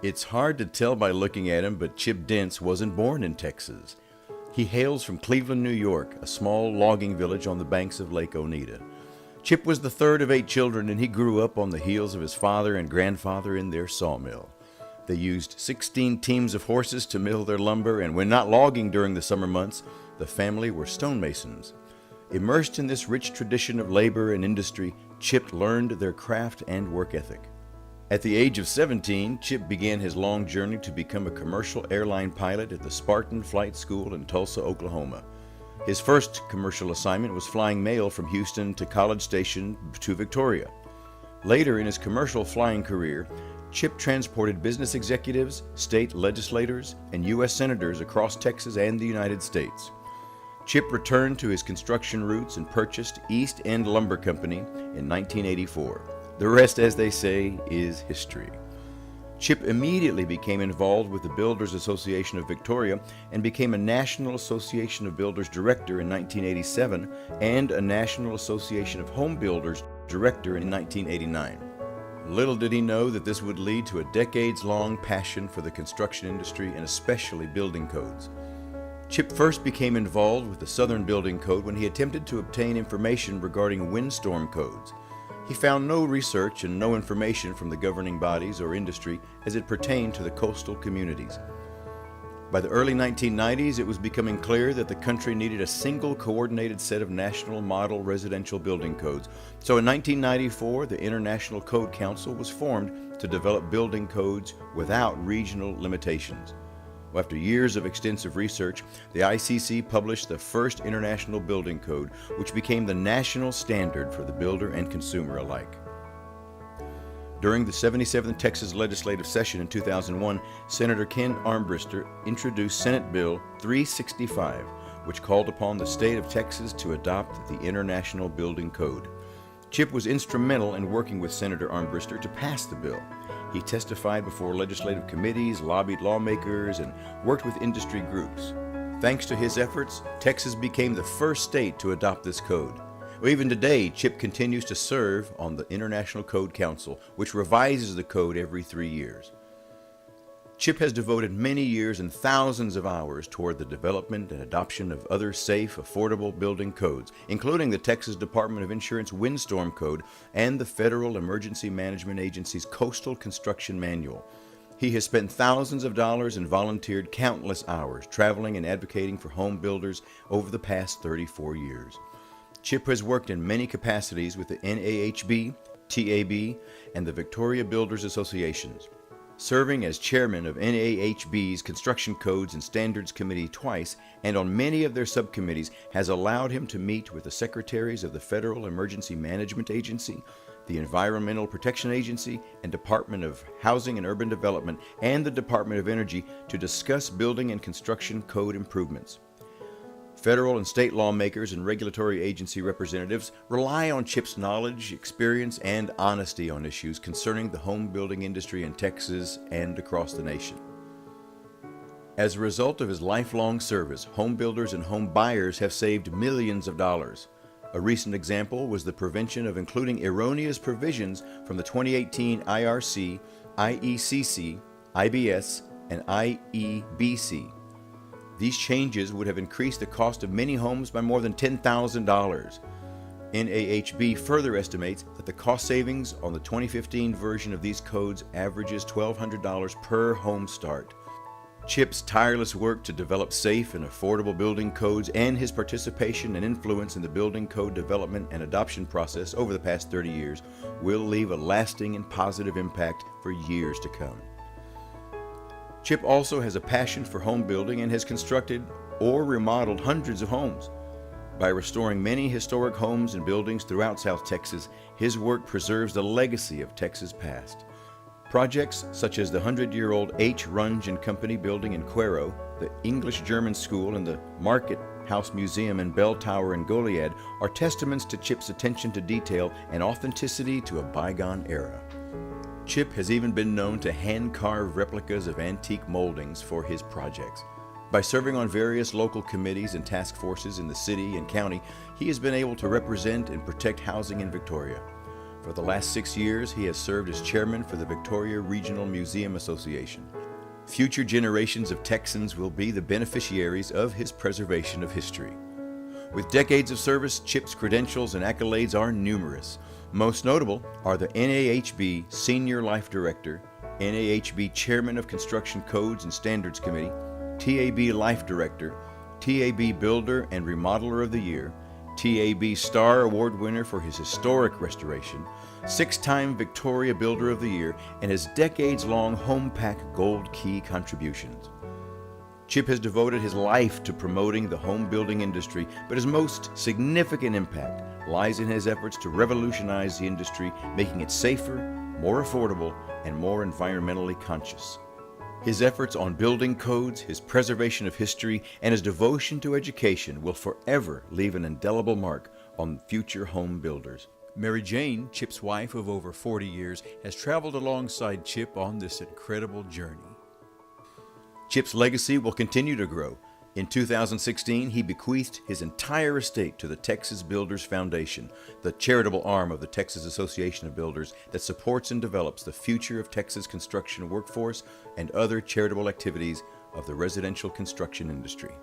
It's hard to tell by looking at him, but Chip Dence wasn't born in Texas. He hails from Cleveland, New York, a small logging village on the banks of Lake Oneida. Chip was the third of 8 children, and he grew up on the heels of his father and grandfather in their sawmill. They used 16 teams of horses to mill their lumber, and when not logging during the summer months, the family were stonemasons. Immersed in this rich tradition of labor and industry, Chip learned their craft and work ethic. At the age of 17, Chip began his long journey to become a commercial airline pilot at the Spartan Flight School in Tulsa, Oklahoma. His first commercial assignment was flying mail from Houston to College Station to Victoria. Later in his commercial flying career, Chip transported business executives, state legislators, and U.S. senators across Texas and the United States. Chip returned to his construction roots and purchased East End Lumber Company in 1984. The rest, as they say, is history. Chip immediately became involved with the Builders Association of Victoria and became a National Association of Builders Director in 1987 and a National Association of Home Builders Director in 1989. Little did he know that this would lead to a decades-long passion for the construction industry and especially building codes. Chip first became involved with the Southern Building Code when he attempted to obtain information regarding windstorm codes. He found no research and no information from the governing bodies or industry as it pertained to the coastal communities. By the early 1990s, it was becoming clear that the country needed a single coordinated set of national model residential building codes. So in 1994, the International Code Council was formed to develop building codes without regional limitations. After years of extensive research, the ICC published the first International Building Code, which became the national standard for the builder and consumer alike. During the 77th Texas legislative session in 2001, Senator Ken Armbruster introduced Senate Bill 365, which called upon the state of Texas to adopt the International Building Code. Chip was instrumental in working with Senator Armbruster to pass the bill. He testified before legislative committees, lobbied lawmakers, and worked with industry groups. Thanks to his efforts, Texas became the first state to adopt this code. Even today, Chip continues to serve on the International Code Council, which revises the code every 3 years. Chip has devoted many years and thousands of hours toward the development and adoption of other safe, affordable building codes, including the Texas Department of Insurance Windstorm Code and the Federal Emergency Management Agency's Coastal Construction Manual. He has spent thousands of dollars and volunteered countless hours traveling and advocating for home builders over the past 34 years. Chip has worked in many capacities with the NAHB, TAB, and the Victoria Builders Associations. Serving as chairman of NAHB's Construction Codes and Standards Committee twice and on many of their subcommittees has allowed him to meet with the secretaries of the Federal Emergency Management Agency, the Environmental Protection Agency, and Department of Housing and Urban Development, and the Department of Energy to discuss building and construction code improvements. Federal and state lawmakers and regulatory agency representatives rely on Chip's knowledge, experience, and honesty on issues concerning the home building industry in Texas and across the nation. As a result of his lifelong service, home builders and home buyers have saved millions of dollars. A recent example was the prevention of including erroneous provisions from the 2018 IRC, IECC, IBS, and IEBC. These changes would have increased the cost of many homes by more than $10,000. NAHB further estimates that the cost savings on the 2015 version of these codes averages $1,200 per home start. Chip's tireless work to develop safe and affordable building codes and his participation and influence in the building code development and adoption process over the past 30 years will leave a lasting and positive impact for years to come. Chip also has a passion for home building and has constructed or remodeled hundreds of homes. By restoring many historic homes and buildings throughout South Texas, his work preserves the legacy of Texas' past. Projects such as the 100-year-old H. Runge and Company building in Cuero, the English-German School, and the Market House Museum and Bell Tower in Goliad are testaments to Chip's attention to detail and authenticity to a bygone era. Chip has even been known to hand-carve replicas of antique moldings for his projects. By serving on various local committees and task forces in the city and county, he has been able to represent and protect housing in Victoria. For the last 6 years, he has served as chairman for the Victoria Regional Museum Association. Future generations of Texans will be the beneficiaries of his preservation of history. With decades of service, Chip's credentials and accolades are numerous. Most notable are the NAHB Senior Life Director, NAHB Chairman of Construction Codes and Standards Committee, TAB Life Director, TAB Builder and Remodeler of the Year, TAB Star Award winner for his historic restoration, 6-time Victoria Builder of the Year, and his decades-long Home Pack Gold Key contributions. Chip has devoted his life to promoting the home building industry, but his most significant impact lies in his efforts to revolutionize the industry, making it safer, more affordable, and more environmentally conscious. His efforts on building codes, his preservation of history, and his devotion to education will forever leave an indelible mark on future home builders. Mary Jane, Chip's wife of over 40 years, has traveled alongside Chip on this incredible journey. Chip's legacy will continue to grow. In 2016, he bequeathed his entire estate to the Texas Builders Foundation, the charitable arm of the Texas Association of Builders that supports and develops the future of Texas construction workforce and other charitable activities of the residential construction industry.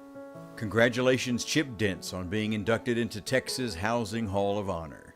Congratulations, Chip Dence, on being inducted into Texas Housing Hall of Honor.